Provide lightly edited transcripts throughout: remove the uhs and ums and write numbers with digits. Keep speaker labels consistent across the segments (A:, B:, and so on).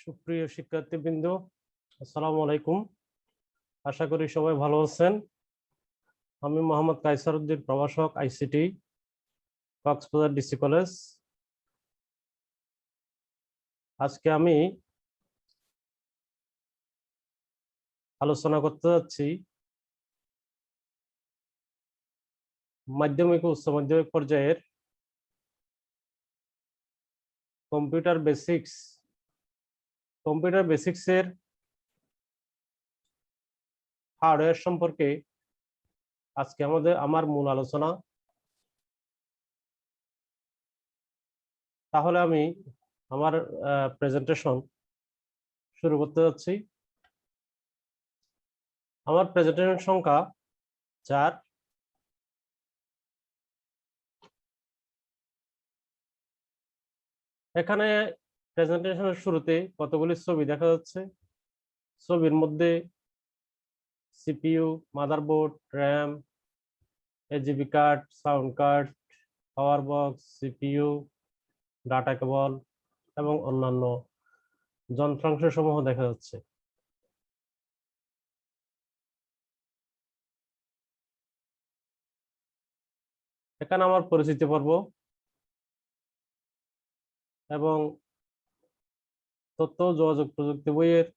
A: সুপ্রিয় শিক্ষার্থীবৃন্দ, আসসালামু আলাইকুম। আশা করি সবাই ভালো আছেন। আমি মোহাম্মদ কায়সার উদ্দিন, প্রভাষক, আইসিটি, কক্সবাজার ডিসি কলেজ। আজকে আমি আলোচনা করতে যাচ্ছি মাধ্যমিক ও উচ্চ মাধ্যমিক পর্যায়ের কম্পিউটার বেসিক্সের হার্ডওয়্যার সম্পর্কে আজকে আমার মূল আলোচনা। তাহলে আমি আমার প্রেজেন্টেশন শুরু করতে যাচ্ছি। আমার প্রেজেন্টেশন সংখ্যা 4। এখানে প্রেজেন্টেশনের শুরুতে কতগুলি ছবি দেখা যাচ্ছে। ছবির মধ্যে CPU, motherboard, RAM, AGB card, sound card, পাওয়ার বক্স, সিপিইউ, ডাটা কেবল এবং অন্যান্য যন্ত্রাংশ সমূহ দেখা যাচ্ছে। এখানে আমার পরিচিতি পর্ব এবং তথ্য যোগাযোগ প্রযুক্তি বইয়ের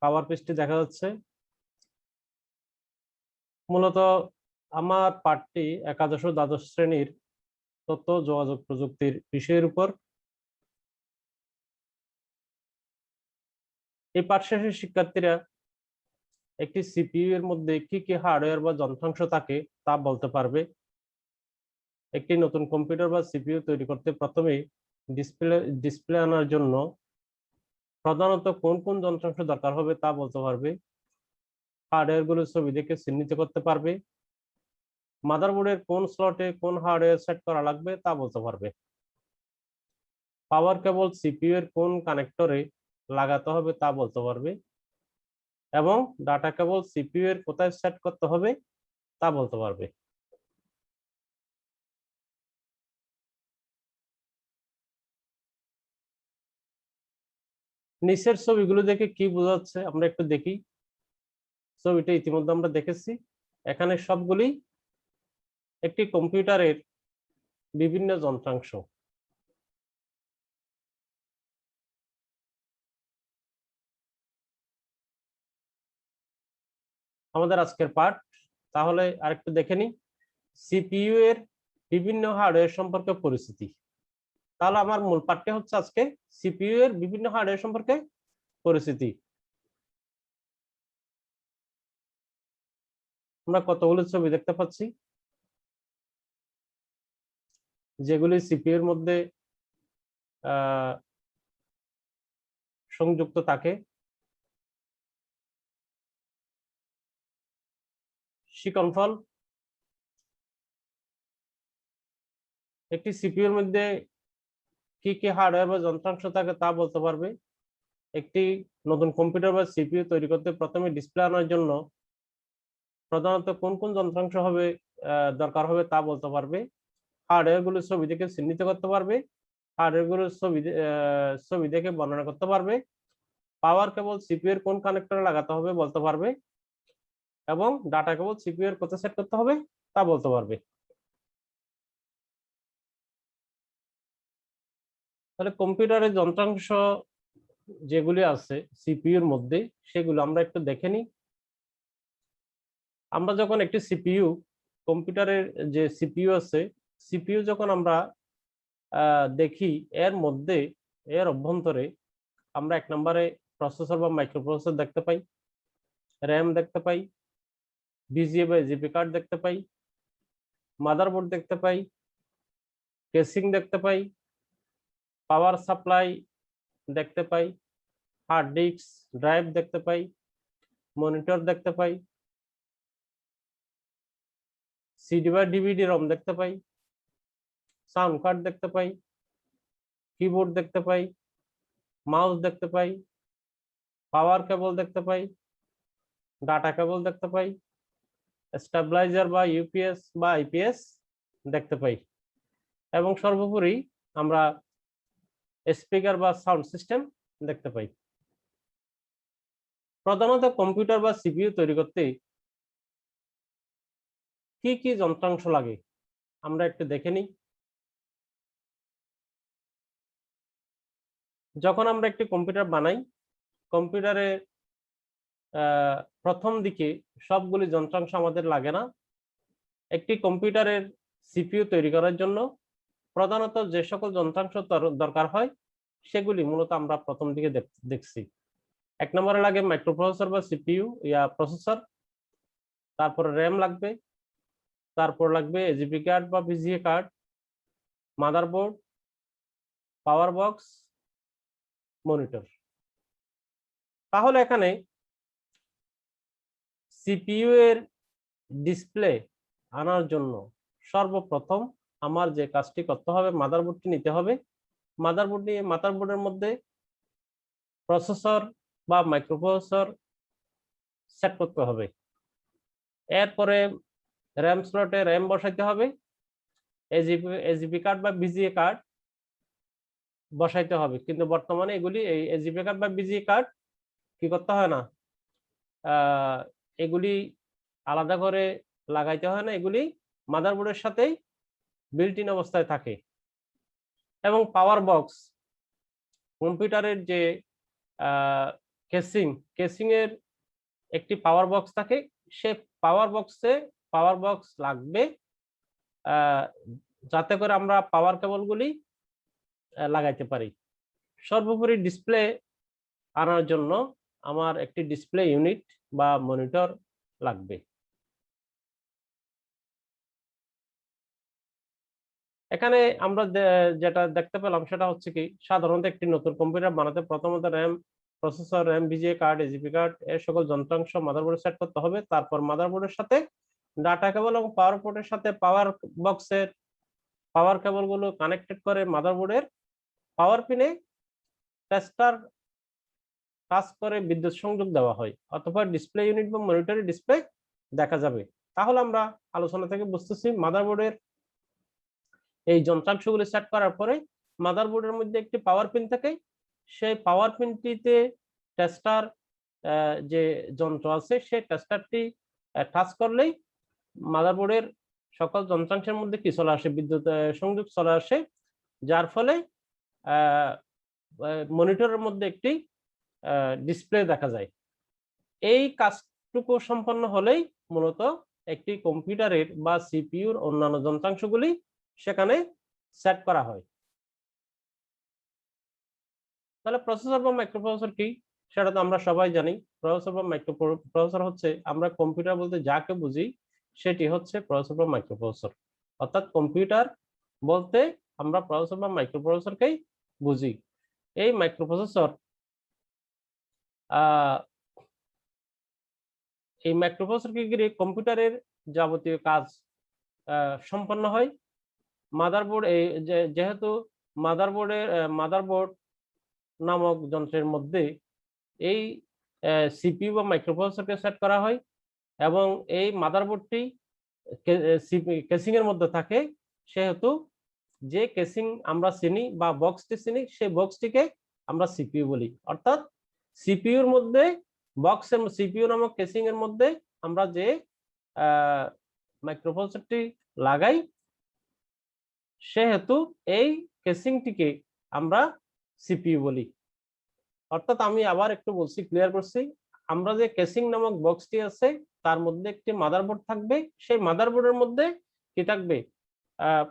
A: কভার পেজটি দেখা যাচ্ছে। মূলত আমার পাঠটি একাদশ ও দ্বাদশ শ্রেণীর তথ্য যোগাযোগ প্রযুক্তির বিষয়ের উপর। এই পাঠ শেষে শিক্ষার্থীরা একটি সিপিইউ এর মধ্যে কি কি হার্ডওয়্যার বা যন্ত্রাংশ থাকে তা বলতে পারবে। একটি নতুন কম্পিউটার বা সিপিইউ তৈরি করতে প্রথমে ডিসপ্লে আনার জন্য প্রধানত কোন কোন যন্ত্রাংশ দরকার হবে তা বলতে পারবে। হার্ডওয়্যারগুলো ছবি দেখে চিহ্নিত করতে পারবে। মাদারবোর্ডের কোন স্লটে কোন হার্ডওয়্যার সেট করা লাগবে তা বলতে পারবে। পাওয়ার কেবল সিপিইউ এর কোন কানেক্টরে লাগাতে হবে তা বলতে পারবে এবং ডাটা কেবল সিপিইউ এর কোথায় সেট করতে হবে তা বলতে পারবে। নিচের ছবিগুলো দেখে কি বোঝা যাচ্ছে আমরা একটু দেখি। ছবিটা ইতিমধ্যে আমরা দেখেছি। এখানে সবগুলি একটি কম্পিউটারের বিভিন্ন যন্ত্রাংশ। আমাদের আজকের পাঠ তাহলে আরেকটু দেখে নিই। সিপিইউ এর বিভিন্ন হার্ডওয়্যার সম্পর্কে পরিচিতি। তাহলে আমার মূল পাঠটি হচ্ছে আজকে সিপিইউ এর বিভিন্ন হার্ডওয়্যার সম্পর্কে পরিচিতি। আমরা কতগুলো ছবি দেখতে পাচ্ছি যেগুলি সিপিইউ এর মধ্যে সংযুক্ত থাকে। শিকনফল একটি সিপিইউ এর মধ্যে কি কি হার্ডওয়্যার বা যন্ত্রাংশ থাকে তা বলতে পারবে। একটি নতুন কম্পিউটার বা সিপিইউ তৈরি করতে প্রথমে ডিসপ্লে আনার জন্য প্রধানত কোন কোন যন্ত্রাংশ দরকার হবে তা বলতে পারবে। হার্ডওয়্যার গুলো ছবি দেখে চিহ্নিত করতে পারবে। হার্ডওয়্যার গুলো ছবি দেখে বর্ণনা করতে পারবে। পাওয়ার কেবল সিপিইউ এর কোন কানেক্টরে লাগাতে হবে বলতে পারবে এবং ডাটা কেবল সিপিইউ এর কোথায় সেট করতে হবে তা বলতে পারবে। তাহলে কম্পিউটারের যন্ত্রাংশ যেগুলি আছে সিপিইউ এর মধ্যে সেগুলো আমরা একটু দেখে নিই। আমরা যখন একটি সিপিইউ, কম্পিউটারের যে সিপিইউ আছে, সিপিইউ যখন আমরা দেখি এর অভ্যন্তরে আমরা এক নম্বরে প্রসেসর বা মাইক্রোপ্রসেসর দেখতে পাই, র্যাম দেখতে পাই, বিজিএ বা জিপি কার্ড দেখতে পাই, মাদারবোর্ড দেখতে পাই, কেসিং দেখতে পাই, পাওয়ার সাপ্লাই দেখতে পাই, হার্ড ডিস্ক ড্রাইভ দেখতে পাই, মনিটর দেখতে পাই, সিডি বা ডিভিডি রম দেখতে পাই, সাউন্ড কার্ড দেখতে পাই, কিবোর্ড দেখতে পাই, মাউস দেখতে পাই, পাওয়ার কেবল দেখতে পাই, ডাটা কেবল দেখতে পাই, স্টেবিলাইজার বা ইউপিএস বা আইপিএস দেখতে পাই এবং সর্বোপরি আমরা স্পিকার বা সাউন্ড সিস্টেম দেখতে পাই। প্রধানত কম্পিউটার বা সিপিইউ তৈরি করতে কি কি যন্ত্রাংশ লাগে আমরা একটু দেখে নিই। যখন আমরা একটি কম্পিউটার বানাই, কম্পিউটারে প্রথম দিকে সবগুলি যন্ত্রাংশ আমাদের লাগে না। একটি কম্পিউটারের সিপিইউ তৈরি করার জন্য প্রধানত যে সকল যন্ত্রাংশ দরকার হয় সেগুলি মূলত আমরা প্রথম দিকে দেখছি। এক নম্বরে লাগে মাইক্রোপ্রসেসর বা সিপিইউ প্রসেসর, তারপরে র্যাম লাগবে, তারপর লাগবে এজিপি কার্ড বা ভিজিএ কার্ড, মাদারবোর্ড, পাওয়ার বক্স, মনিটর। তাহলে এখানে সিপিইউ এর ডিসপ্লে আনার জন্য সর্বপ্রথম আমার যে কাজটি করতে হবে, মাদারবোর্ডটি নিতে হবে। মাদারবোর্ড নিয়ে মাদারবোর্ডের মধ্যে প্রসেসর বা মাইক্রোপ্রসেসর সেট করতে হবে। এরপরে র্যাম স্লটে র্যাম বসাইতে হবে, এজিপি কার্ড বা ভিজিএ কার্ড বসাইতে হবে। কিন্তু বর্তমানে এগুলি এই এজিপি কার্ড বা ভিজিএ কার্ড কি করতে হয় না, এগুলি আলাদা করে লাগাইতে হয় না, এগুলি মাদারবোর্ডের সাথেই বিল্ট ইন অবস্থায় থাকে। এবং পাওয়ার বক্স, কম্পিউটারের যে কেসিং এর একটি পাওয়ার বক্স থাকে, সে পাওয়ার বক্স লাগবে যাতে করে আমরা পাওয়ার কেবলগুলি লাগাইতে পারি। সর্বোপরি ডিসপ্লে আনার জন্য আমার একটি ডিসপ্লে ইউনিট বা মনিটর লাগবে। এখানে আমরা যেটা দেখতে পেলাম সেটা হচ্ছে কি, সাধারণত একটি নতুন কম্পিউটার বানাতে প্রথমত RAM, processor, RAM, VGA card, AGP card এর সকল যন্ত্রাংশ মাদারবোর্ডে সেট করতে হবে। তারপর মাদারবোর্ডের সাথে ডাটা কেবল এবং পাওয়ার পোর্টের সাথে পাওয়ার বক্সের পাওয়ার কেবলগুলো কানেক্টেড করে মাদারবোর্ডের পাওয়ার পিনে টেস্টার কাজ করে বিদ্যুৎ সংযোগ দেওয়া হয়, অথবা ডিসপ্লে ইউনিট বা মনিটরে ডিসপ্লে দেখা যাবে। তাহলে আমরা আলোচনা থেকে বুঝতেছি মাদারবোর্ডের এই যন্ত্রাংশগুলি সেট করার পরে মাদারবোর্ডের মধ্যে একটি পাওয়ার পিন থাকে। সেই পাওয়ার পিনটিতে টেস্টার যে যন্ত্র আছে সেই টেস্টারটি টাচ করলেই মাদারবোর্ডের সকল যন্ত্রাংশের মধ্যে কি চলে আসে, বিদ্যুৎ সংযোগ চলে আসে, যার ফলে মনিটরের মধ্যে একটি ডিসপ্লে দেখা যায়। এই কাজটুকু সম্পন্ন হলেই মূলত একটি কম্পিউটারের বা সিপিইউর অন্যান্য যন্ত্রাংশগুলি সেখানে সেট করা হয়। তাহলে প্রসেসর বা মাইক্রোপ্রসেসর কি সেটা তো আমরা সবাই জানি। প্রসেসর বা মাইক্রোপ্রসেসর হচ্ছে, আমরা কম্পিউটার বলতে যাকে বুঝি সেটি হচ্ছে প্রসেসর বা মাইক্রোপ্রসেসর। অর্থাৎ কম্পিউটার বলতে আমরা প্রসেসর বা মাইক্রোপ্রসেসরকেই বুঝি। এই মাইক্রোপ্রসেসর কে ঘিরে কম্পিউটারের যাবতীয় কাজ সম্পন্ন হয়। মাদারবোর্ড যেহেতু মাদারবোর্ড নামক যন্ত্রের মধ্যে এই সিপিইউ বা মাইক্রোপ্রসেসরকে সেট করা হয়, এবং এই মাদারবোর্ডটি কেসিং এর মধ্যে থাকে, সেহেতু যে কেসিং আমরা চিনি বা বক্সটি চিনি সেই বক্সটিকে আমরা সিপিইউ বলি। অর্থাৎ সিপিইউর মধ্যে সিপিইউ নামক কেসিং এর মধ্যে আমরা যে মাইক্রোপ্রসেসরটি লাগাই, সেহেতু এই কেসিংটিকে আমরা সিপিইউ বলি। অর্থাৎ আমি আবার একটু বলছি, ক্লিয়ার করছি, আমরা যে কেসিং নামক বক্সটি আছে তার মধ্যে একটি মাদারবোর্ড থাকবে, সেই মাদারবোর্ডের মধ্যে কি থাকবে,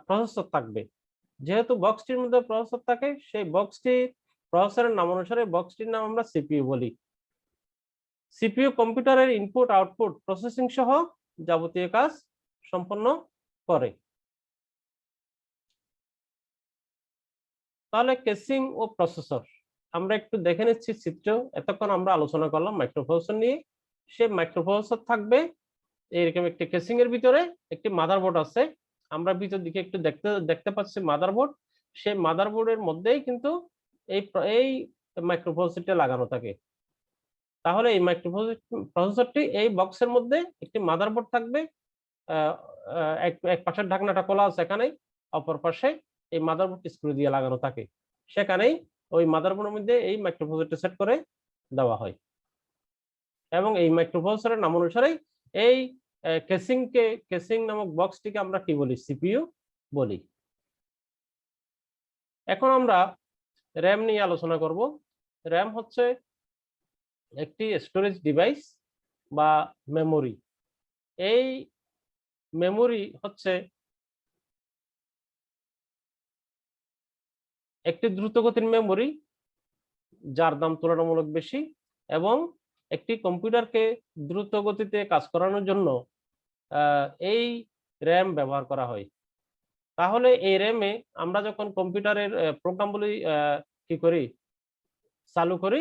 A: প্রসেসর থাকবে। যেহেতু বক্সটির মধ্যে প্রসেসর থাকে, সেই প্রসেসরের নাম অনুসারে বক্সটির নাম আমরা সিপিইউ বলি। সিপিইউ কম্পিউটারের ইনপুট আউটপুট প্রসেসিং সহ যাবতীয় কাজ সম্পন্ন করে। তাহলে কেসিং ও প্রসেসর আমরা একটু দেখে নিচ্ছি চিত্র। এতক্ষণ আমরা আলোচনা করলাম মাইক্রোপ্রসেসর নিয়ে। সে মাইক্রোপ্রসেসর থাকবে এরকম একটি কেসিং এর ভিতরে একটি মাদারবোর্ড আছে, আমরা ভিতর দিকে একটু দেখতে পাচ্ছি মাদারবোর্ড। সেই মাদারবোর্ডের মধ্যেই কিন্তু এই মাইক্রোপ্রসেসরটি লাগানো থাকে। তাহলে এই মাইক্রোপ্রসেসরটি এই বক্সের মধ্যে একটি মাদারবোর্ড থাকবে, এক পাশের ঢাকনাটা খোলা আছে এখানে, অপর পাশে এই মাদারবোর্ড স্ক্রু দিয়ে লাগানো থাকে, সেখানেই ওই মাদারবোর্ডের মধ্যে এই মাইক্রোপ্রসেসরটা সেট করে দেওয়া হয় এবং এই মাইক্রোপ্রসেসরের নাম অনুসারে এই কেসিং নামক বক্সটিকে আমরা কি বলি, সিপিইউ বলি। এখন আমরা র্যাম নিয়ে আলোচনা করব। র্যাম হচ্ছে একটি স্টোরেজ ডিভাইস বা মেমোরি। এই মেমোরি হচ্ছে একটি দ্রুতগতির মেমোরি যার দাম তুলনামূলক বেশি এবং একটি কম্পিউটারকে দ্রুত গতিতে কাজ করানোর জন্য এই র্যাম ব্যবহার করা হয়। তাহলে এই র্যামে আমরা যখন কম্পিউটারের প্রোগ্রামগুলি কি করি, চালু করি,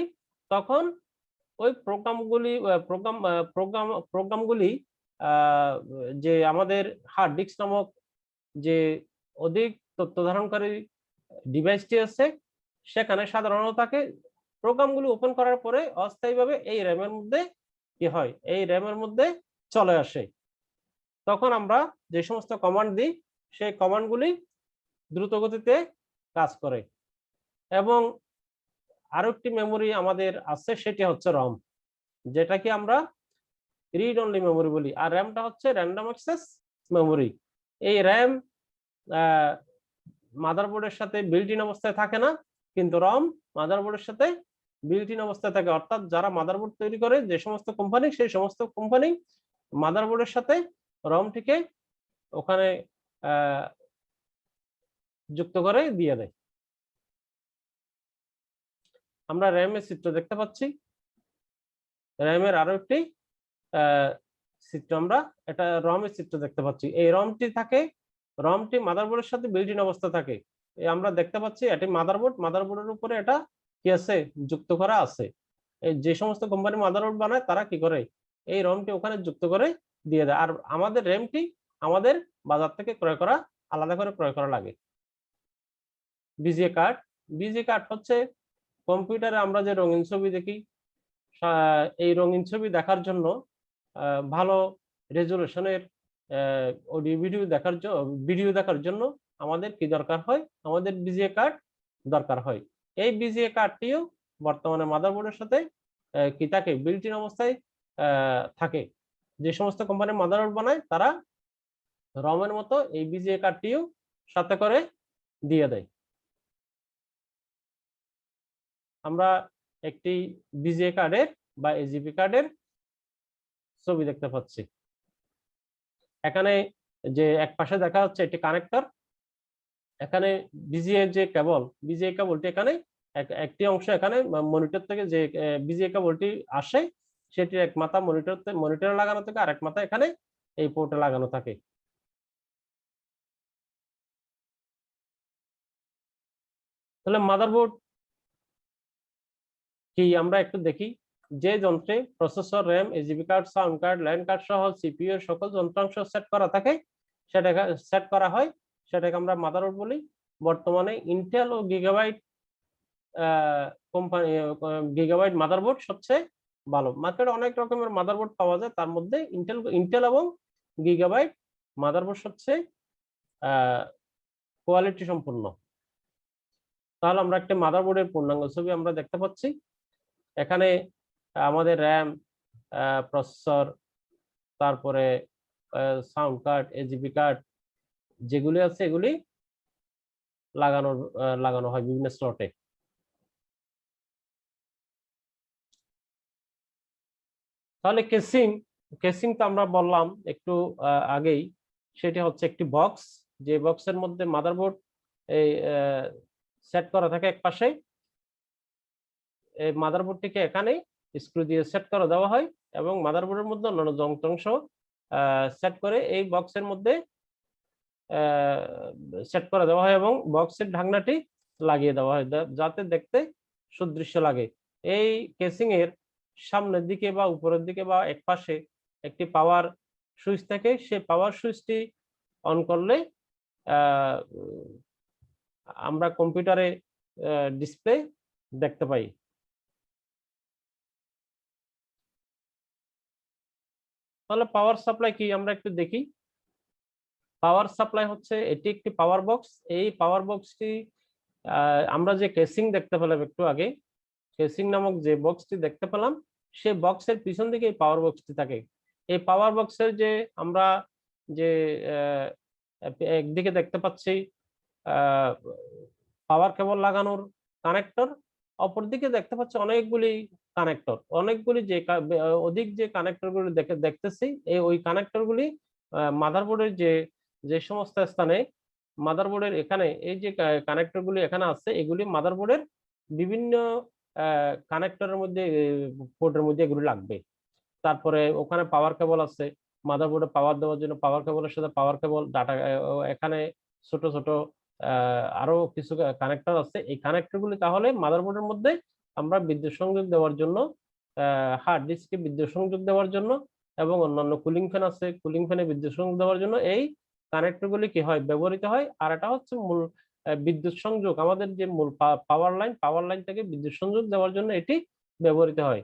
A: তখন ওই প্রোগ্রামগুলি যে আমাদের হার্ড ডিস্ক নামক যে অধিক তথ্য ধারণকারী ডিভাইসটি আছে সেখানে সাধারণত থাকে। প্রোগ্রামগুলি ওপেন করার পরে অস্থায়ীভাবে এই র্যামের মধ্যে কি হয়, এই র্যামের মধ্যে চলে আসে। তখন আমরা যে সমস্ত কমান্ড দিই সেই কমান্ডগুলি দ্রুত গতিতে কাজ করে। এবং আরো একটি মেমোরি আমাদের আছে, সেটি হচ্ছে রম, যেটাকে আমরা রিড অনলি মেমোরি বলি। আর র্যামটা হচ্ছে র্যান্ডম অ্যাক্সেস মেমোরি। এই র্যাম মাদারবোর্ডের সাথে বিল্ট ইন অবস্থায় থাকে না, কিন্তু রম মাদারবোর্ডের সাথে বিল্ট ইন অবস্থায় থাকে। অর্থাৎ যারা মাদারবোর্ড তৈরি করে যে সমস্ত কোম্পানি, সেই সমস্ত কোম্পানি মাদারবোর্ডের সাথে রমটিকে ওখানে যুক্ত করে দিয়ে দেয়। আমরা র্যামের চিত্র দেখতে পাচ্ছি। র্যামের আরো একটি চিত্র, আমরা এটা রমের চিত্র দেখতে পাচ্ছি। এই রমটি মাদারবোর্ডের সাথে বিল্ট ইন অবস্থা থাকে। আমরা দেখতে পাচ্ছি এটি মাদারবোর্ডের উপরে এটা কি আছে, যুক্ত করা আছে। এই যে সমস্ত কোম্পানি মাদারবোর্ড বানায় তারা কি করে, এই রমটি ওখানে যুক্ত করে দিয়ে দেয়। আর আমাদের র্যামটি আমাদের বাজার থেকে ক্রয় করা, আলাদা করে ক্রয় করা লাগে। বিজিএ কার্ড হচ্ছে কম্পিউটারে আমরা যে রঙিন ছবি দেখি, এই রঙিন ছবি দেখার জন্য ভালো রেজলিউশনের ভিডিও দেখার জন্য আমাদের কি দরকার হয়, আমাদের বিজিএ কার্ড দরকার হয়। এই বিজিএ কার্ডটিও বর্তমানে মাদারবোর্ডের সাথে কি থাকে, বিল্ট ইন অবস্থায় থাকে। যে সমস্ত কোম্পানি মাদারবোর্ড বানায় তারা রমের মতো এই বিজিএ কার্ডটিও সাথে করে দিয়ে দেয়। আমরা একটি বিজিএ কার্ডের বা এজিপি কার্ডের ছবি দেখতে পাচ্ছি। এখানে যে এক পাশে দেখা হচ্ছে একটি কানেক্টর। এখানে বিজিএ কেবলটি এখানে একটি অংশ এখানে মনিটর থেকে যে বিজিএ কেবলটি আসে সেটির এক মাথা মনিটরে লাগানো থাকে, আর এক মাথা এখানে এই পোর্টে লাগানো থাকে। তাহলে মাদারবোর্ড কি আমরা একটু দেখি। যে যন্ত্রে processor, RAM, AGB card, sound card, line card সহ সিপিইউ এর সকল যন্ত্রাংশ সেট করা থাকে, সেটাকে আমরা মাদারবোর্ড বলি। বর্তমানে ইন্টেল ও গিগাবাইট মাদারবোর্ড সবচেয়ে ভালো। মার্কেটে অনেক রকমের মাদারবোর্ড পাওয়া যায়, তার মধ্যে ইন্টেল এবং গিগাবাইট মাদারবোর্ড সবচেয়ে কোয়ালিটি সম্পন্ন। তাহলে আমরা একটা মাদারবোর্ডের পূর্ণাঙ্গ ছবি আমরা দেখতে পাচ্ছি। এখানে আমাদের র্যাম, প্রসেসর, তারপরে সাউন্ড কার্ড, এজিবি কার্ড যেগুলি আছে এগুলি লাগানো হয় বিভিন্ন স্লটে। তাহলে কেসিং তো আমরা বললাম একটু আগেই, সেটি হচ্ছে একটি বক্স, যে বক্সের মধ্যে মাদারবোর্ড এই সেট করা থাকে এক পাশে। এই মাদারবোর্ডটিকে এখানে স্ক্রু দিয়ে সেট করে দেওয়া হয় এবং মাদারবোর্ডের মধ্যে অন্যান্য যন্ত্রাংশ সেট করে এই বক্সের মধ্যে সেট করে দেওয়া হয় এবং বক্সের ঢাকনাটি লাগিয়ে দেওয়া হয় যাতে দেখতে সুদৃশ্য লাগে। এই কেসিং এর সামনের দিকে বা উপরের দিকে বা এক পাশে একটি পাওয়ার সুইচ থাকে। সেই পাওয়ার সুইচটি অন করলে আমরা কম্পিউটারে ডিসপ্লে দেখতে পাই। তাহলে পাওয়ার সাপ্লাই কি আমরা একটু দেখি। পাওয়ার সাপ্লাই হচ্ছে এটি একটি পাওয়ার বক্স। এই পাওয়ার বক্সটি আমরা যে কেসিং দেখতে পেলাম একটু আগে, কেসিং নামক যে বক্সটি দেখতে পেলাম, সেই বক্সের পিছন দিকে পাওয়ার বক্সটি থাকে। এই পাওয়ার বক্সের যে আমরা যে একদিকে দেখতে পাচ্ছি পাওয়ার কেবল লাগানোর কানেক্টর, অপরদিকে দেখতে পাচ্ছি অনেকগুলি কানেক্টর, অনেকগুলি যে অধিক যে কানেক্টর গুলি দেখতেছি, ওই কানেক্টর গুলি মাদারবোর্ডের যে সমস্ত স্থানে মাদারবোর্ডের এখানে এই যে কানেক্টর গুলি এখানে আছে, এগুলি মাদারবোর্ডের বিভিন্ন কানেক্টরের মধ্যে পোর্টের মধ্যে এগুলি লাগবে। তারপরে ওখানে পাওয়ার কেবল আছে, মাদারবোর্ডে পাওয়ার দেওয়ার জন্য পাওয়ার কেবলের সাথে পাওয়ার কেবল, ডাটা এখানে ছোট ছোট আরো কিছু কানেক্টর আছে। এই কানেক্টর গুলি তাহলে মাদারবোর্ডের মধ্যে আমরা বিদ্যুৎ সংযোগ দেওয়ার জন্য, হার্ড ডিস্কে বিদ্যুৎ সংযোগ দেওয়ার জন্য, এবং অন্যান্য কুলিং ফ্যান আছে, কুলিং ফ্যানে বিদ্যুৎ সংযোগ দেওয়ার জন্য এই কানেক্টর গুলি কি হয়, ব্যবহৃত হয়। আর এটা হচ্ছে মূল বিদ্যুৎ সংযোগ, আমাদের যে মূল পাওয়ার লাইন থেকে বিদ্যুৎ সংযোগ দেওয়ার জন্য এটি ব্যবহৃত হয়।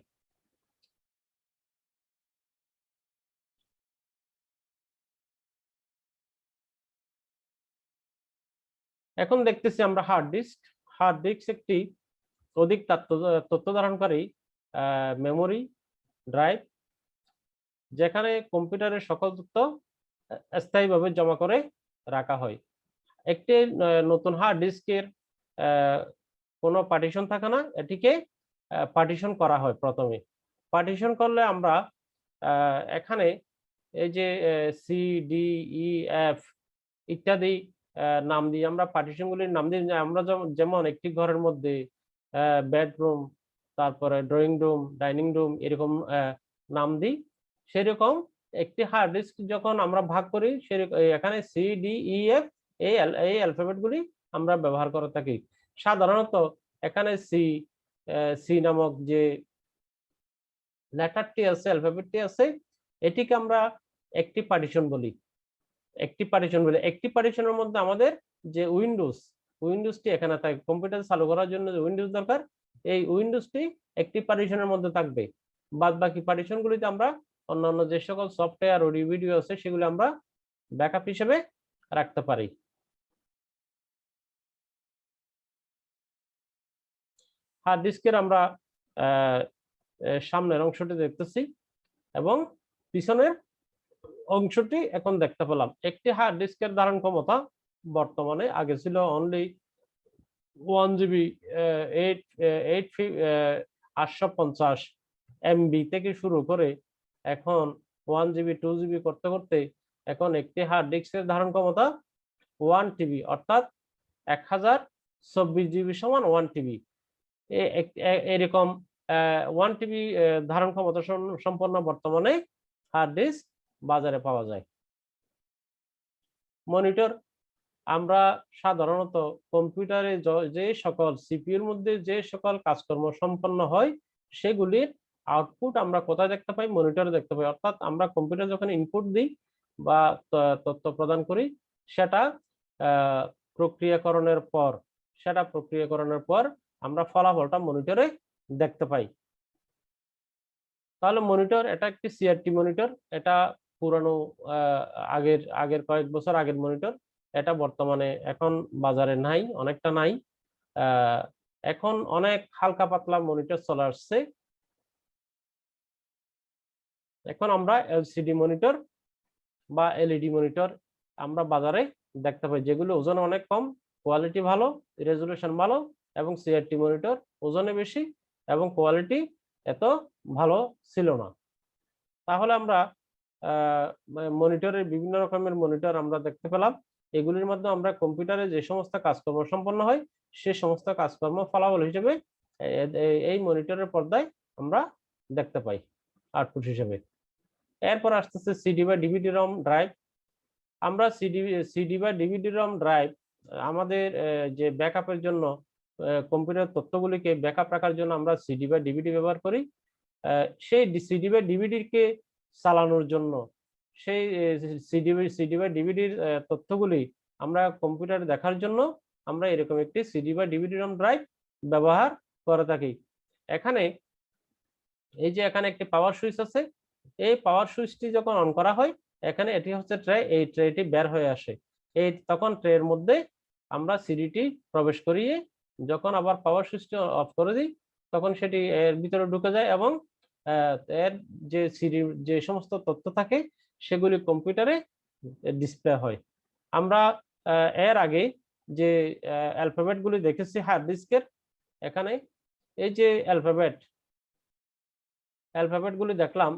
A: এখন দেখতেছি আমরা হার্ড ডিস্ক। হার্ড ডিস্ক একটি অধিক তথ্য ধারণকারী মেমোরি ড্রাইভ, যেখানে কম্পিউটারের সকল তথ্য স্থায়ীভাবে জমা করে রাখা হয়। একটি নতুন হার্ড ডিস্কের কোনো পার্টিশন থাকে না, এটিকে পার্টিশন করা হয়। প্রথমে পার্টিশন করলে আমরা এখানে এই যে সি ডি ই এফ ইত্যাদি নাম দিয়ে আমরা পার্টিশন গুলির নাম দিই। আমরা যেমন একটি ঘরের মধ্যে বেডরুম, তারপরে ড্রয়িং রুম, ডাইনিং রুম এরকম নাম দিই, সেরকম একটি হার্ড ডিস্ক যখন আমরা ভাগ করি, এখানে সি ডি ই এফ এই অ্যালফাবেট গুলি আমরা ব্যবহার করে থাকি। সাধারণত এখানে সি নামক যে লেটারটি আছে, অ্যালফাবেটটি আছে, এটিকে আমরা একটি পার্টিশন বলি। একটি পার্টিশনের মধ্যে আমাদের যে উইন্ডোজটি এখানে থাকে, কম্পিউটার চালু করার জন্য যে উইন্ডোজ দরকার, এই উইন্ডোজটি একটি পার্টিশনের মধ্যে থাকবে। বাদ বাকি পার্টিশন গুলিতে আমরা অন্যান্য যে সকল সফটওয়্যার ও ভিডিও আছে সেগুলো আমরা ব্যাকআপ হিসেবে রাখতে পারি। হার্ড ডিস্কের আমরা সামনের অংশটি দেখতেছি এবং পিছনের অংশটি এখন দেখতে পেলাম। একটি হার্ড ডিস্কের ধারণ ক্ষমতা বর্তমানে, আগে ছিল অনলি 1 জিবি 850 MB থেকে শুরু করে এখন 1 জিবি 2 জিবি করতে করতে এখন একটি হার্ড ডিস্কের ধারণ ক্ষমতা 1 টিবি, অর্থাৎ 1024 জিবি সমান 1 টিবি। এরকম 1 টিবি ধারণ ক্ষমতা সম্পন্ন বর্তমানে হার্ড ডিস্ক বাজারে পাওয়া যায়। মনিটর, আমরা সাধারণত কম্পিউটারে যে সকল সিপিইউর মধ্যে যে সকল কাজকর্ম সম্পন্ন হয় সেগুলির আউটপুট আমরা কোথায় দেখতে পাই, মনিটরে দেখতে পাই। অর্থাৎ আমরা কম্পিউটার যখন ইনপুট দিই বা তথ্য প্রদান করি, সেটা প্রক্রিয়াকরণের পর আমরা ফলাফলটা মনিটরে দেখতে পাই। তাহলে মনিটর, এটা একটি সিআরটি মনিটর, এটা পুরানো আগের কয়েক বছর আগের মনিটর। এটা বর্তমানে এখন বাজারে নাই, অনেকটা নাই। এখন অনেক হালকা পাতলা মনিটর চলে আসছে। এখন আমরা এলসিডি মনিটর বা এলইডি মনিটর আমরা বাজারে দেখতে পাই, যেগুলো ওজনে অনেক কম, কোয়ালিটি ভালো, রেজুলেশন ভালো, এবং সিআরটি মনিটর ওজনে বেশি এবং কোয়ালিটি এত ভালো ছিল না। তাহলে আমরা মনিটরের বিভিন্ন রকমের মনিটর আমরা দেখতে পেলাম। এগুলির মধ্যে আমরা কম্পিউটারে যে সমস্ত কাজকর্ম সম্পন্ন হয় সে সমস্ত কাজকর্ম ফলাফল হিসেবে এই মনিটরের পর্দায় আমরা দেখতে পাই আউটপুট হিসেবে। এরপর আসতেছে সিডি বা ডিভিডি রম ড্রাইভ। আমরা সিডি বা ডিভিডি রম ড্রাইভ আমাদের যে ব্যাকআপের জন্য, কম্পিউটার তথ্যগুলিকে ব্যাকআপ রাখার জন্য আমরা সিডি বা ডিভিডি ব্যবহার করি। সেই সিডি বা ডিভিডিকে চালানোর জন্য, সেই সিডি বা ডিভিডির তথ্যগুলি আমরা কম্পিউটারে দেখার জন্য আমরা এরকম একটি সিডি বা ডিভিডি রম ড্রাইভ ব্যবহার করে থাকি। এখানে এই যে এখানে একটি পাওয়ার সুইচ আছে, এই পাওয়ার সুইচটি যখন অন করা হয়, এখানে এটি হচ্ছে ট্রে, এই ট্রেটি বের হয়ে আসে। তখন ট্রের মধ্যে আমরা সিডিটি প্রবেশ করিয়ে যখন আবার পাওয়ার সুইচটা অফ করে দিই তখন সেটি এর ভিতরে ঢুকে যায় এবং এর যে সিডির যে সমস্ত তথ্য থাকে সেগুলি কম্পিউটারে ডিসপ্লে হয়। আমরা এর আগে যে অ্যালফাবেট গুলি দেখেছি হার্ড ডিস্কের, এখানে এই যে অ্যালফাবেট গুলি দেখলাম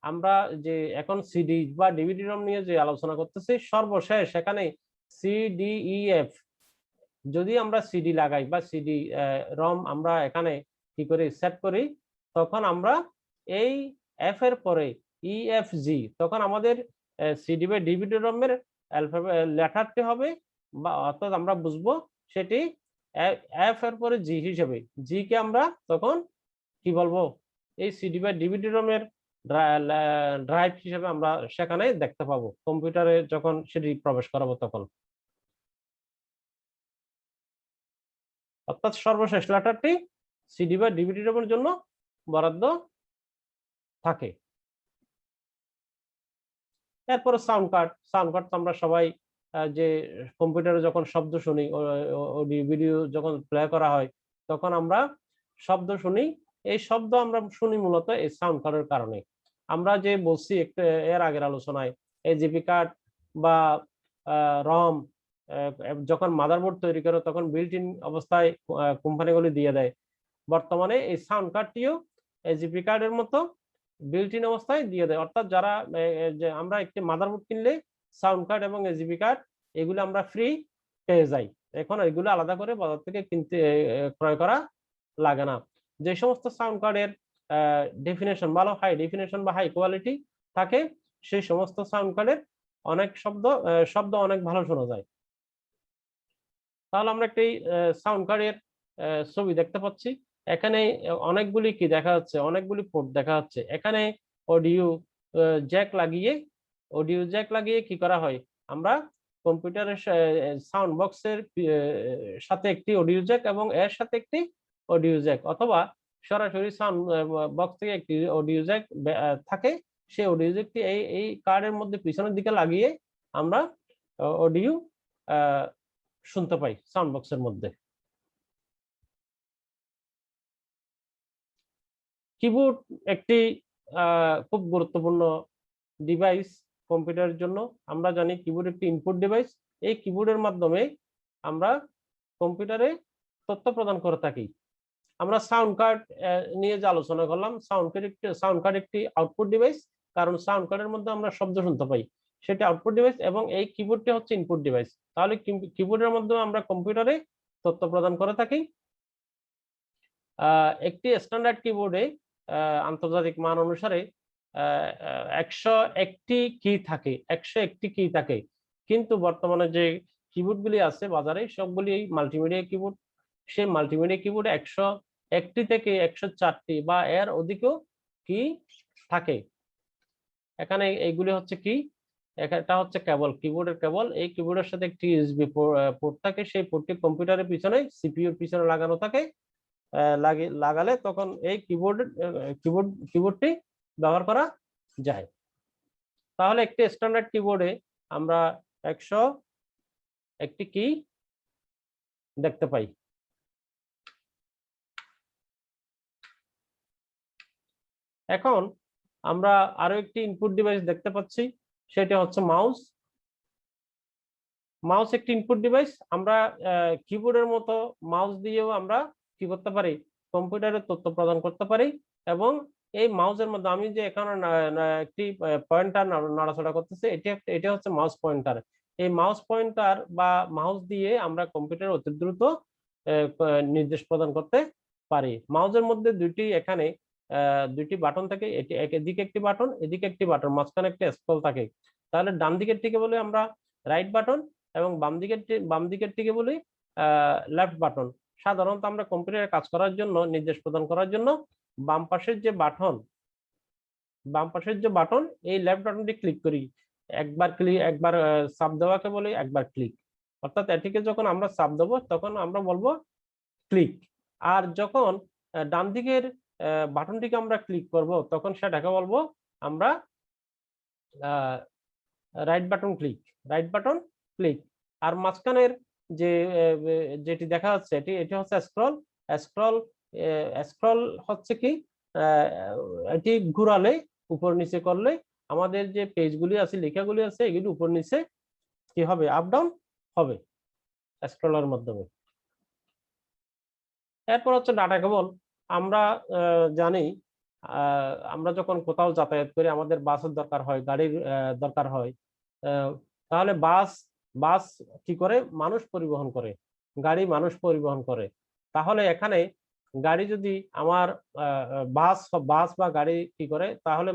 A: আমরা, যে এখন সিডি বা ডিভিডি রম নিয়ে যে আলোচনা করতেছি, সর্বশেষ এখানে সিডিইএফ যদি আমরা সিডি লাগাই বা সিডি রম আমরা এখানে কি করি সেট করি, তখন আমরা এই এফ এর পরে ইএফজি, তখন আমাদের সিডি বা ডিভিডি রমের অ্যালফাবেট লেটারটি হবে, বা অর্থাৎ আমরা বুঝবো সেটি এফ এর পরে জি হিসেবে। জি কে আমরা তখন কি বলবো, এই সিডি বা ডিভিডি রমের ড্রাইভ হিসেবে আমরা সেখানে দেখতে পাবো কম্পিউটারে যখন সেটি প্রবেশ করাবো তখন। অর্থাৎ সর্বশেষ লেটারটি সিডি বা ডিভিডি রমের জন্য বরাদ্দ থাকে। এরপরে সাউন্ড কার্ড তো আমরা সবাই যে কম্পিউটারে যখন শব্দ শুনি, অডিও ভিডিও যখন প্লে করা হয় তখন আমরা শব্দ শুনি, এই শব্দ আমরা শুনি মূলত এই সাউন্ড কার্ডের কারণে। আমরা যে বলছি একটু এর আগের আলোচনায়, এই জিপি কার্ড বা রম যখন মাদারবোর্ড তৈরি করে তখন বিল্ট ইন অবস্থায় কোম্পানিগুলি দিয়ে দেয়। বর্তমানে এই সাউন্ড কার্ডটিও জিপি কার্ডের মতো বিল্ট ইন অবস্থায় দিয়ে দেয়। অর্থাৎ যারা যে আমরা একটি মাদারবোর্ড কিনলে সাউন্ড কার্ড এবং এজিপি কার্ড এগুলো আমরা ফ্রি পেয়ে যাই, এখন এগুলো আলাদা করে বাজার থেকে কিনতে ক্রয় করা লাগে না। যে সমস্ত সাউন্ড কার্ডের ডেফিনেশন ভালো, হাই ডেফিনেশন বা হাই কোয়ালিটি থাকে, সেই সমস্ত সাউন্ড কার্ডের অনেক শব্দ অনেক ভালো শোনা যায়। তাহলে আমরা একটি সাউন্ড কার্ডের ছবি দেখতে পাচ্ছি, এখানে অনেকগুলি কি দেখা যাচ্ছে, অনেকগুলি পোর্ট দেখা যাচ্ছে। এখানে অডিও জ্যাক লাগিয়ে কি করা হয়, আমরা কম্পিউটারের সাউন্ড বক্সের সাথে একটি অডিও জ্যাক এবং এর সাথে একটি অডিও জ্যাক, অথবা সরাসরি সাউন্ড বক্স থেকে একটি অডিও জ্যাক থাকে, সেই অডিও জ্যাকটি এই কার্ডের মধ্যে পিছনের দিকে লাগিয়ে আমরা অডিও শুনতে পাই সাউন্ড বক্সের মধ্যে। কিবোর্ড একটি খুব গুরুত্বপূর্ণ ডিভাইস কম্পিউটারের জন্য। আমরা জানি কিবোর্ড একটি ইনপুট ডিভাইস, এই কিবোর্ডের মাধ্যমে আমরা কম্পিউটারে তথ্য প্রদান করে থাকি। আমরা সাউন্ড কার্ড নিয়ে যে আলোচনা করলাম, সাউন্ড কার্ড একটি আউটপুট ডিভাইস, কারণ সাউন্ড কার্ডের মধ্যে আমরা শব্দ শুনতে পাই, সেটা আউটপুট ডিভাইস, এবং এই কিবোর্ডটি হচ্ছে ইনপুট ডিভাইস। তাহলে কিবোর্ডের মাধ্যমে আমরা কম্পিউটারে তথ্য প্রদান করে থাকি। একটি স্ট্যান্ডার্ড কিবোর্ডে আন্তর্জাতিক মান অনুসারে 101টি কি থাকে, কিন্তু বর্তমানে যে কিবোর্ডগুলি আছে বাজারে সবগুলি মাল্টিমিডিয়া কিবোর্ড। সেই মাল্টিমিডিয়া কিবোর্ডে 101টি থেকে 104টি বা এর অধিকও কি থাকে। এখানে এইগুলি হচ্ছে কি, এটা হচ্ছে কেবল, কিবোর্ডের কেবল। এই কিবোর্ডের সাথে একটি ইউএসবি পোর্ট থাকে, সেই পোর্টটি কম্পিউটারের পিছনে সিপিইউর পিছনে লাগানো থাকে। লাগালে তখন এই কিবোর্ডটি ব্যবহার করা যায়। তাহলে একটি স্ট্যান্ডার্ড কিবোর্ডে আমরা 101টি কি দেখতে পাই। এখন আমরা আরো একটি ইনপুট ডিভাইস দেখতে পাচ্ছি, সেটা হচ্ছে মাউস। মাউস একটি ইনপুট ডিভাইস। আমরা কিবোর্ডের মতো মাউস দিয়েও আমরা কি করতে পারি, কম্পিউটারে তথ্য প্রদান করতে পারি। এবং এই মাউসের মধ্যে আমি যে এখানে একটি পয়েন্টার নাড়াচাড়া করতেছি, এটা হচ্ছে মাউস পয়েন্টার। এই মাউস পয়েন্টার বা মাউস দিয়ে আমরা কম্পিউটারে অতি দ্রুত নির্দেশ প্রদান করতে পারি। মাউসের মধ্যে দুইটি বাটন থাকে, এদিকে একটি বাটন, এদিকে একটি বাটন, মাঝখানে একটা স্ক্রল থাকে। তাহলে ডান দিকের টিকে বলে আমরা রাইট বাটন এবং বাম দিকের টিকে বলি লেফট বাটন। সাধারণত আমরা কম্পিউটারে কাজ করার জন্য, নির্দেশ প্রদান করার জন্য বাম পাশের যে বাটন এই লেফট বাটনটি ক্লিক করি। একবার চাপ দেওয়াকে বলি একবার ক্লিক। অর্থাৎ এটিকে যখন আমরা চাপ দেবো তখন আমরা বলবো ক্লিক। আর যখন ডান দিকের বাটনটিকে আমরা ক্লিক করব তখন সেটাকে বলবো আমরা রাইট বাটন ক্লিক। আর মাঝখানের যে যেটি দেখা যাচ্ছে এটি হচ্ছে স্ক্রল। স্ক্রল স্ক্রল হচ্ছে কি, এটি ঘুরালে উপর নিচে করলে আমাদের যে পেজগুলি আছে, লেখাগুলি আছে, এগুলি উপর নিচে কি হবে, আপ ডাউন হবে স্ক্রলার মাধ্যমে। এরপর হচ্ছে ডাটা কেবল। আমরা জানি আমরা যখন কোথাও যাতায়াত করি আমাদের বাসের দরকার হয়, গাড়ির দরকার হয়। তাহলে বাস বাস কি করে, মানুষ পরিবহন করে, গাড়ি মানুষ পরিবহন করে। তাহলে এখানে গাড়ি যদি আমার বাস বাস বা গাড়ি কি করে, তাহলে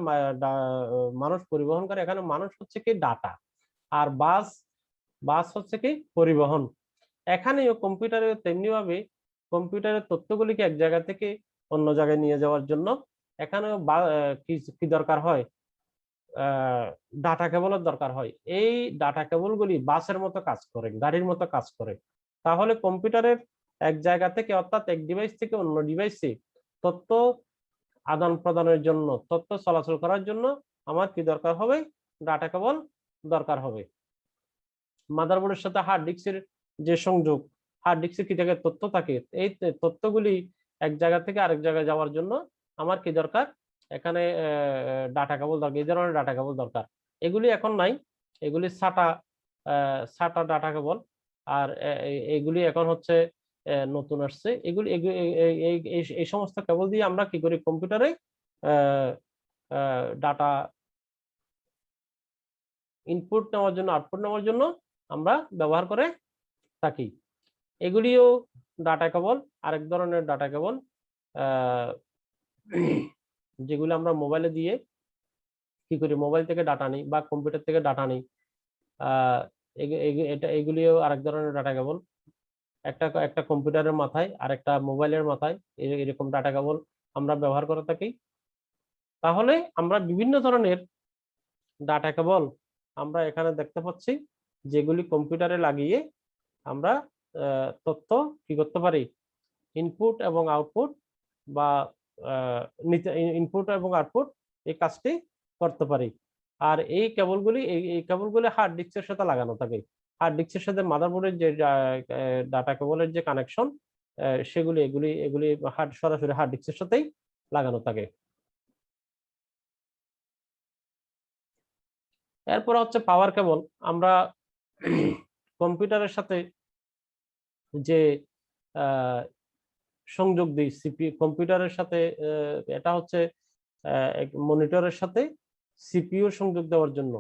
A: মানুষ পরিবহন করে। এখানে মানুষ হচ্ছে কি ডাটা, আর বাস বাস হচ্ছে কি পরিবহন। এখানেও কম্পিউটারে তেমনি ভাবে কম্পিউটারের তথ্যগুলিকে এক জায়গা থেকে অন্য জায়গায় নিয়ে যাওয়ার জন্য এখানেও কি দরকার হয়, ডাটা কেবলের দরকার হয়। এই ডাটা কেবলগুলি বাসের মতো কাজ করে, গাড়ির মতো কাজ করে। তাহলে কম্পিউটারের এক জায়গা থেকে, অর্থাৎ এক ডিভাইস থেকে অন্য ডিভাইসে তথ্য আদান প্রদানের জন্য, তথ্য চলাচল করার জন্য আমার কি দরকার হবে, ডাটা কেবল দরকার হবে। মাদারবোর্ডের সাথে হার্ড ডিস্কের যে সংযোগ, হার্ড ডিস্কে কি জায়গায় তথ্য থাকে, এই তথ্যগুলি এক জায়গা থেকে আরেক জায়গায় যাওয়ার জন্য আমার কি দরকার, এখানে ডাটা কেবল দরকার, এই ধরনের ডাটা কেবল দরকার। এগুলি এখন নাই, এগুলি সাটা ডাটা কেবল। আর এগুলি এখন হচ্ছে নতুন আসছে। এগুলি এই সমস্ত কেবল দিয়ে আমরা কি করি, কম্পিউটারে ডাটা ইনপুট নেওয়ার জন্য, আউটপুট নেওয়ার জন্য আমরা ব্যবহার করে থাকি। এগুলিও ডাটা কেবল। আরেক ধরনের ডাটা কেবল যেগুলো আমরা মোবাইলে দিয়ে কি করি, মোবাইল থেকে ডাটা নিই বা কম্পিউটার থেকে ডাটা নিই। এগুলিও আরেক ধরনের ডাটা কেবল। একটা কম্পিউটারের মাথায় আর একটা মোবাইলের মাথায় এরকম ডাটা কেবল আমরা ব্যবহার করে থাকি। তাহলে আমরা বিভিন্ন ধরনের ডাটা কেবল আমরা এখানে দেখতে পাচ্ছি, যেগুলি কম্পিউটারে লাগিয়ে আমরা তথ্য কি করতে পারি, ইনপুট এবং আউটপুট বা ইনপুট এবং আউটপুট এই কাজটি করতে পারি। আর এই কেবলগুলি হার্ড ডিস্কের সাথে লাগানো থাকে। হার্ড ডিস্কের সাথে মাদারবোর্ডের যে ডাটা কেবলের যে কানেকশন, সেগুলি এগুলি এগুলি সরাসরি হার্ড ডিস্কের সাথেই লাগানো থাকে। এরপর হচ্ছে পাওয়ার কেবল। আমরা কম্পিউটারের সাথে যে সংযোগ দিই, কম্পিউটারের সাথে এটা হচ্ছে মনিটরের সাথে সিপিইউ সংযোগ দেওয়ার জন্য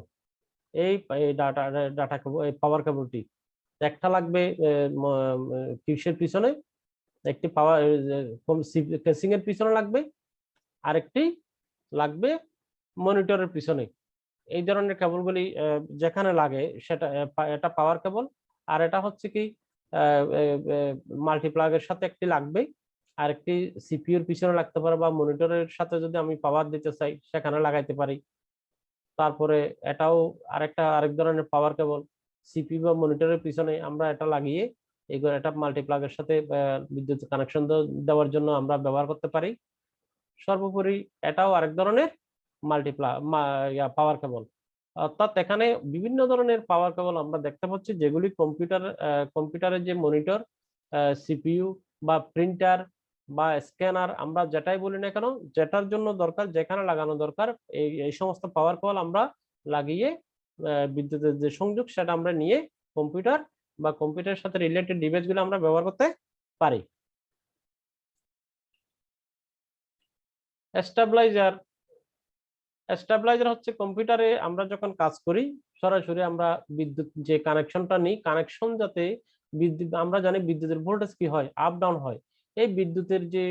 A: এই ডাটা পাওয়ার কেবলটি একটা লাগবে কিসের পিছনে, একটি পাওয়ার কেসিং এর পিছনে লাগবে, আরেকটি লাগবে মনিটরের পিছনে। এই ধরনের কেবলগুলি যেখানে লাগে সেটা এটা পাওয়ার কেবল। আর এটা হচ্ছে কি মাল্টিপ্লাগের সাথে একটি লাগবে, আর একটি সিপিইউর পিছনে লাগতে পারে, বা মনিটরের সাথে যদি আমি পাওয়ার দিতে চাই সেখানে লাগাইতে পারি। তারপরে এটাও আরেক ধরনের পাওয়ার কেবল, সিপিইউ বা মনিটরের পিছনে আমরা এটা লাগিয়ে এটা মাল্টিপ্লাগের সাথে বিদ্যুৎ কানেকশন দেওয়ার জন্য আমরা ব্যবহার করতে পারি। সর্বোপরি এটাও আরেক ধরনের পাওয়ার কেবল। অর্থাৎ এখানে বিভিন্ন ধরনের পাওয়ার কেবল আমরা দেখতে পাচ্ছি, যেগুলি কম্পিউটারের যে মনিটর, সিপিইউ বা প্রিন্টার বা স্ক্যানার, আমরা যেটাই বলি না কেন, যেটার জন্য দরকার, যেখানে লাগানো দরকার, এই সমস্ত পাওয়ার কেবল আমরা লাগিয়ে বিদ্যুতের যে সংযোগ সেটা আমরা নিয়ে কম্পিউটার বা কম্পিউটারের সাথে রিলেটেড ডিভাইসগুলো আমরা ব্যবহার করতে পারি। স্টেবিলাইজার হচ্ছে কম্পিউটারে আমরা যখন কাজ করি সরাসরি আমরা বিদ্যুৎ যে কানেকশনটা নিই, কানেকশন যাতে বিদ্যুৎ, আমরা জানি বিদ্যুতের ভোল্টেজ কি হয়, আপ ডাউন হয়। এই বিদ্যুতের যে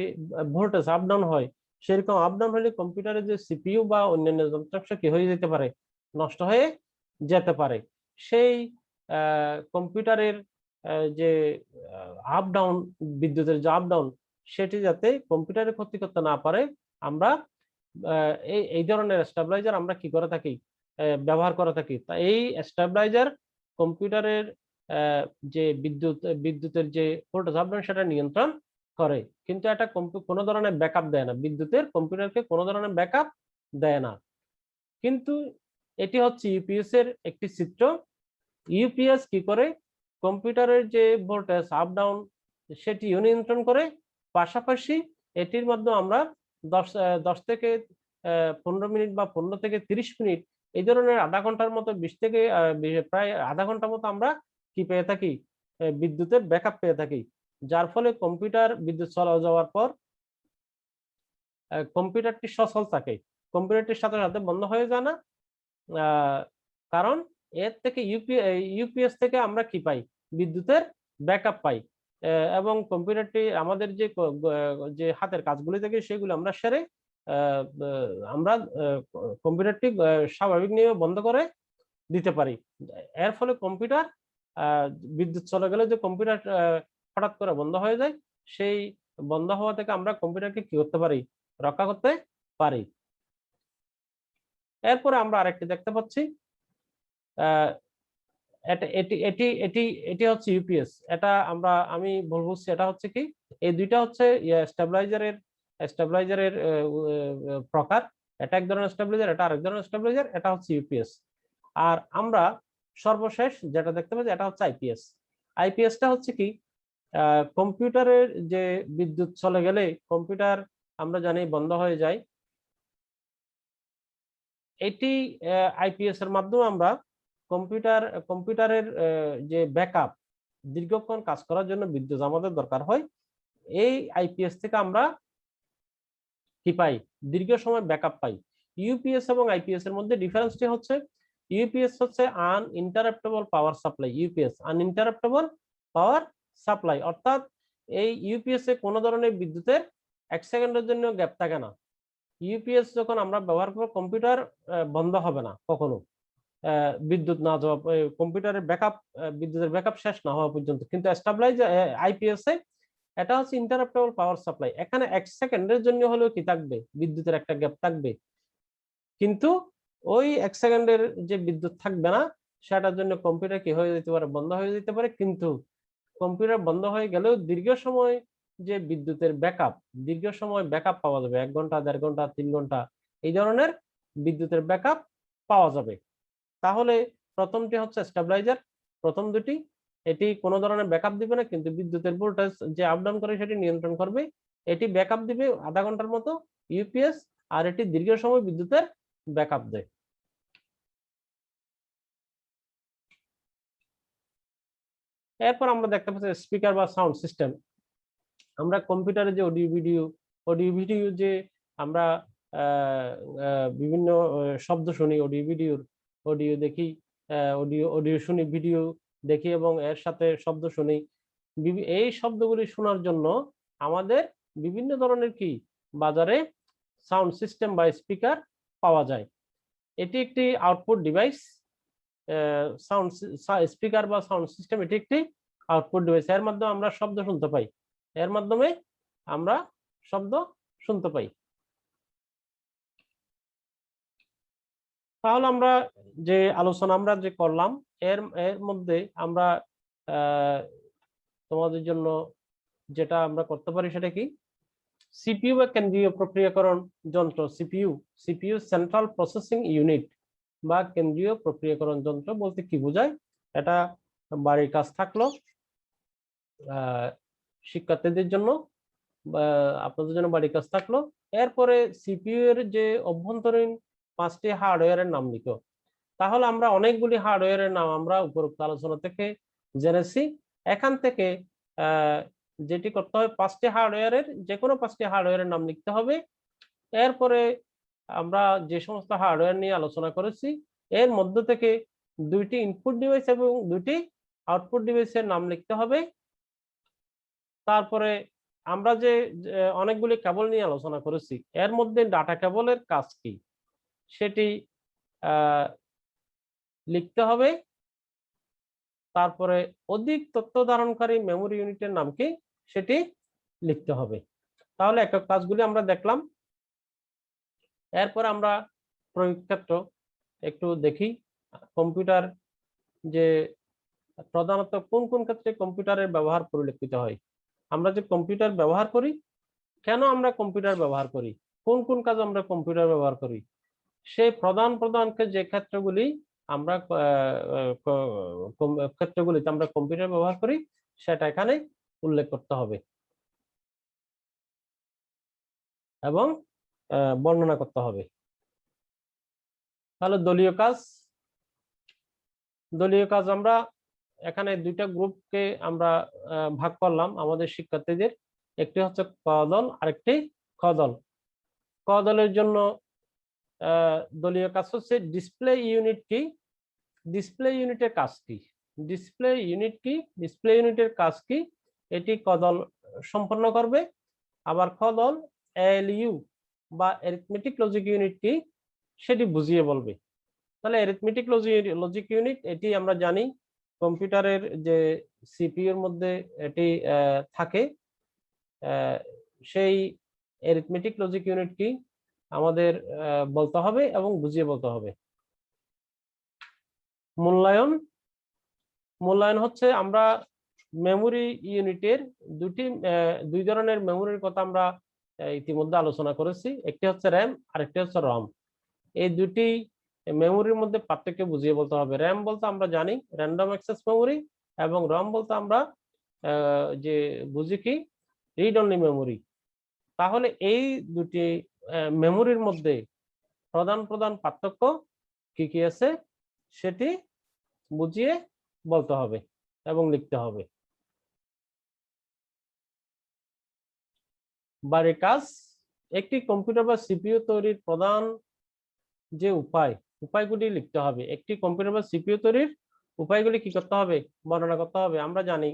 A: ভোল্টেজ আপ ডাউন হয়, সেরকম আপ ডাউন হলে কম্পিউটারের যে সিপিইউ বা অন্যান্য যন্ত্রাংশ কি হয়ে যেতে পারে, নষ্ট হয়ে যেতে পারে। সেই কম্পিউটারের যে আপ ডাউন, বিদ্যুতের যে আপ ডাউন, সেটি যাতে কম্পিউটারে ক্ষতি করতে না পারে, আমরা এই ধরনের স্টেবিলাইজার আমরা কি করে থাকি, ব্যবহার করে থাকি। তা এই স্টেবিলাইজার কম্পিউটারের যে বিদ্যুতের যে ভোল্টেজ আপ ডাউন সেটা নিয়ন্ত্রণ করে, কিন্তু এটা কোনো ধরনের ব্যাকআপ দেয় না, বিদ্যুতের কম্পিউটারকে কোনো ধরনের ব্যাকআপ দেয় না। কিন্তু এটি হচ্ছে ইউপিএস এর একটি চিত্র। ইউপিএস কি করে, কম্পিউটারের যে ভোল্টেজ আপ ডাউন সেটিও নিয়ন্ত্রণ করে, পাশাপাশি এটির মাধ্যমে আমরা 10 থেকে 15 মিনিট বা 15 থেকে 30 মিনিট এই ধরনের আধা ঘন্টার মতো 20 থেকে প্রায় আধা ঘন্টার মতো আমরা কি পেয়ে থাকি, বিদ্যুতের ব্যাকআপ পেয়ে থাকি, যার ফলে কম্পিউটার বিদ্যুৎ চলে যাওয়ার পর কম্পিউটারটি সচল থাকে, কম্পিউটারটির সাথে সাথে বন্ধ হয়ে যায় না। কারণ এর থেকে ইউপিএস থেকে আমরা কি পাই, বিদ্যুতের ব্যাকআপ পাই, এবং কম্পিউটারটি আমাদের যে হাতের কাজগুলি থেকে সেগুলো আমরা সেরে আমরা কম্পিউটারটি স্বাভাবিক নিয়মে বন্ধ করে দিতে পারি। এর ফলে কম্পিউটার বিদ্যুৎ চলে গেলে যে কম্পিউটার হঠাৎ করে বন্ধ হয়ে যায়, সেই বন্ধ হওয়া থেকে আমরা কম্পিউটারকে কি করতে পারি, রক্ষা করতে পারি। এরপরে আমরা আরেকটি দেখতে পাচ্ছি, এটি হচ্ছে ইউপিএস। এটা আমি বলবো এটা হচ্ছে কি, এই দুইটা হচ্ছে স্টেবিলাইজারের প্রকার। এটা এক ধরনের স্টেবিলাইজার, এটা আরেক ধরনের স্টেবিলাইজার, এটা হচ্ছে ইউপিএস। আর আমরা সর্বশেষ যেটা দেখতে পাচ্ছি এটা হচ্ছে আইপিএস। আইপিএসটা হচ্ছে কি, কম্পিউটারের যে বিদ্যুৎ চলে গেলে কম্পিউটার আমরা জানি বন্ধ হয়ে যায়, এটি আইপিএস এর মাধ্যমে আমরা কম্পিউটারের যে ব্যাকআপ, দীর্ঘক্ষণ কাজ করার জন্য বিদ্যুৎ আমাদের দরকার হয়, এই আইপিএস থেকে আমরা কি পাই, দীর্ঘ সময় ব্যাকআপ পাই। ইউপিএস এবং আইপিএস এর মধ্যে ডিফারেন্সটি হচ্ছে, ইউপিএস হচ্ছে আনইন্টারাপ্টেবল power supply, UPS আনইন্টারাপ্টেবল power supply, অর্থাৎ এই ইউপিএস এ কোনো ধরনের বিদ্যুতের 1 সেকেন্ডের জন্য গ্যাপ থাকে না। ইউপিএস যখন আমরা ব্যবহার করব কম্পিউটার বন্ধ হবে না কখনো, বিদ্যুৎ না যাওয়া, কম্পিউটারের ব্যাকআপ, বিদ্যুতের ব্যাকআপ শেষ না হওয়া পর্যন্ত। কিন্তু স্টেবিলাইজার আইপিএস এ এটা হচ্ছে ইন্টারাপ্টেবল পাওয়ার সাপ্লাই, এখানে 1 সেকেন্ডের জন্য হলেও কি থাকবে, বিদ্যুতের একটা গ্যাপ থাকবে, কিন্তু ওই 1 সেকেন্ডের যে বিদ্যুৎ থাকবে না সেটার জন্য কম্পিউটার কি হয়ে যেতে পারে, বন্ধ হয়ে যেতে পারে। কিন্তু কম্পিউটার বন্ধ হয়ে গেলেও দীর্ঘ সময় যে বিদ্যুতের ব্যাকআপ, দীর্ঘ সময় ব্যাকআপ পাওয়া যাবে, 1 ঘন্টা, 1.5 ঘন্টা, 3 ঘন্টা, এই ধরনের বিদ্যুতের ব্যাকআপ পাওয়া যাবে। তাহলে প্রথমটি হচ্ছে স্টেবিলাইজার, প্রথম দুটি, এটি কোনো ধরনের ব্যাকআপ দিবে না, কিন্তু বিদ্যুতের ভোল্টেজ যে আপ ডাউন করে সেটি নিয়ন্ত্রণ করবে, এটি ব্যাকআপ দিবে আধা ঘন্টার মতো ইউপিএস, আর এটি দীর্ঘ সময় বিদ্যুতের ব্যাকআপ দেয়। এরপর আমরা দেখতে পাচ্ছি স্পিকার বা সাউন্ড সিস্টেম। আমরা কম্পিউটারে যে অডিও ভিডিও যে আমরা বিভিন্ন শব্দ শুনি, অডিও দেখি, অডিও শুনি, ভিডিও দেখি এবং এর সাথে শব্দ শুনি, এই শব্দগুলি শোনার জন্য আমাদের বিভিন্ন ধরনের কি বাজারে সাউন্ড সিস্টেম বা স্পিকার পাওয়া যায়। এটি একটি আউটপুট ডিভাইস, সাউন্ড স্পিকার বা সাউন্ড সিস্টেম এটি একটি আউটপুট ডিভাইস, এর মাধ্যমে আমরা শব্দ শুনতে পাই, এর মাধ্যমে আমরা শব্দ শুনতে পাই। তাহলে আমরা যে আলোচনা আমরা যে করলাম এর মধ্যে আমরা তোমাদের জন্য যেটা আমরা করতে পারি সেটা কি, সিপিইউ বা কেন্দ্রীয় প্রক্রিয়াকরণ যন্ত্র, সিপিইউ সেন্ট্রাল প্রসেসিং ইউনিট বা কেন্দ্রীয় প্রক্রিয়াকরণ যন্ত্র বলতে কি বোঝায়, এটা বাড়ির কাজ থাকলো শিক্ষার্থীদের জন্য, আপনাদের জন্য বাড়ির কাজ থাকলো। এরপরে সিপিইউ এর যে অভ্যন্তরীণ 5টি হার্ডওয়্যারের নাম লিখো। তাহলে আমরা অনেকগুলি হার্ডওয়্যারের নাম আমরা উপরোক্ত আলোচনা থেকে জেনেছি। এখান থেকে যেটি করতে হবে, 5টি হার্ডওয়্যারের যে কোনো 5টি হার্ডওয়্যারের নাম লিখতে হবে। এরপরে আমরা যে সমস্ত হার্ডওয়্যার নিয়ে আলোচনা করেছি এর মধ্য থেকে 2টি ইনপুট ডিভাইস এবং 2টি আউটপুট ডিভাইসের নাম লিখতে হবে। তারপরে আমরা যে অনেকগুলি কেবল নিয়ে আলোচনা করেছি এর মধ্যে ডাটা কেবলের কাজ কি সেটি লিখতে হবে। তারপরে অধিক তথ্য ধারণকারী মেমোরি ইউনিটের নাম কি সেটি লিখতে হবে। তাহলে একক কাজগুলি আমরা দেখলাম। এরপর আমরা প্রয়োগ ক্ষেত্র একটু দেখি, কম্পিউটার যে প্রধানত কোন কোন ক্ষেত্রে কম্পিউটারের ব্যবহার পরিলক্ষিত হয়। আমরা যে কম্পিউটার ব্যবহার করি, কেন আমরা কম্পিউটার ব্যবহার করি, কোন কোন কাজে আমরা কম্পিউটার ব্যবহার করি, সেই প্রধান যে ক্ষেত্রগুলি আমরা ক্ষেত্রগুলিতে আমরা কম্পিউটার ব্যবহার করি সেটা এখানে উল্লেখ করতে হবে এবং বর্ণনা করতে হবে। তাহলে দলীয় কাজ আমরা এখানে দুইটা গ্রুপকে আমরা ভাগ করলাম আমাদের শিক্ষার্থীদের, একটি হচ্ছে ক দল আরেকটি খ দল। ক দলের জন্য দলীয় কাজ হচ্ছে ডিসপ্লে ইউনিট কি, ডিসপ্লে ইউনিটের কাজ কি, ডিসপ্লে ইউনিটের কাজ কি এটি ক দল সম্পন্ন করবে। আবার খ দল এএলইউ বা অ্যারিথমেটিক লজিক ইউনিট কি সেটি বুঝিয়ে বলবে। তাহলে অ্যারিথমেটিক লজিক ইউনিট এটি আমরা জানি কম্পিউটারের যে সিপিইউ এর মধ্যে এটি থাকে, সেই অ্যারিথমেটিক লজিক ইউনিট কি আমাদের বলতে হবে এবং বুঝিয়ে বলতে হবে। মূল্যায়ন হচ্ছে আমরা মেমোরি ইউনিটের দুই ধরনের মেমোরির কথা আমরা ইতিমধ্যে আলোচনা করেছি, একটি হচ্ছে র্যাম আরেকটি হচ্ছে রম। এই দুটি মেমোরির মধ্যে পার্থক্য বুঝিয়ে বলতে হবে। র্যাম বলতে আমরা জানি র্যান্ডম অ্যাক্সেস মেমোরি, এবং রম বলতে আমরা যে বুঝি কি রিড অনলি মেমোরি। তাহলে এই দুটি মেমোরির মধ্যে প্রধান পার্থক্য কি কি আছে সেটি বুঝিয়ে বলতে হবে এবং লিখতে হবে। বাড়ির কাজ, একটি কম্পিউটার বা সিপিইউ তৈরির প্রধান যে উপায়গুলি লিখতে হবে। একটি কম্পিউটার বা সিপিইউ তৈরির উপায়গুলি কি করতে হবে, বর্ণনা করতে হবে। আমরা জানি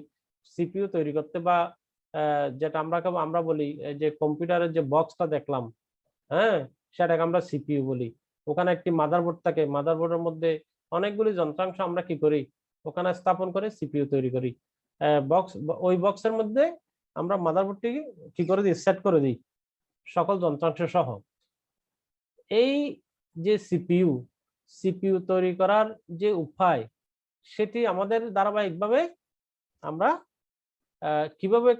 A: সিপিইউ তৈরি করতে বা যেটা আমরা বলি যে কম্পিউটারের যে বক্সটা দেখলাম, হ্যাঁ, সেটাকে আমরা সিপিইউ বলি। ওখানে একটি মাদারবোর্ড থাকে, মাদারবোর্ডের মধ্যে অনেকগুলি যন্ত্রাংশ আমরা কি করি ওখানে স্থাপন করে সিপিইউ তৈরি করি। ওই বক্সের মধ্যে আমরা মাদারবোর্ডটি কি করে দিই, সেট করে দিই সকল যন্ত্রাংশ সহ। এই যে সিপিইউ তৈরি করার যে উপায় সেটি আমাদের ধারাবাহিকভাবে আমরা কিভাবে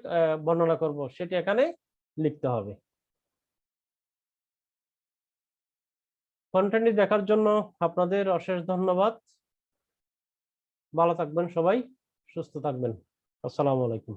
A: বর্ণনা করব সেটি এখানে লিখতে হবে। কন্টেন্টটি দেখার জন্য আপনাদের অশেষ ধন্যবাদ। ভালো থাকবেন সবাই, সুস্থ থাকবেন। আসসালামু আলাইকুম।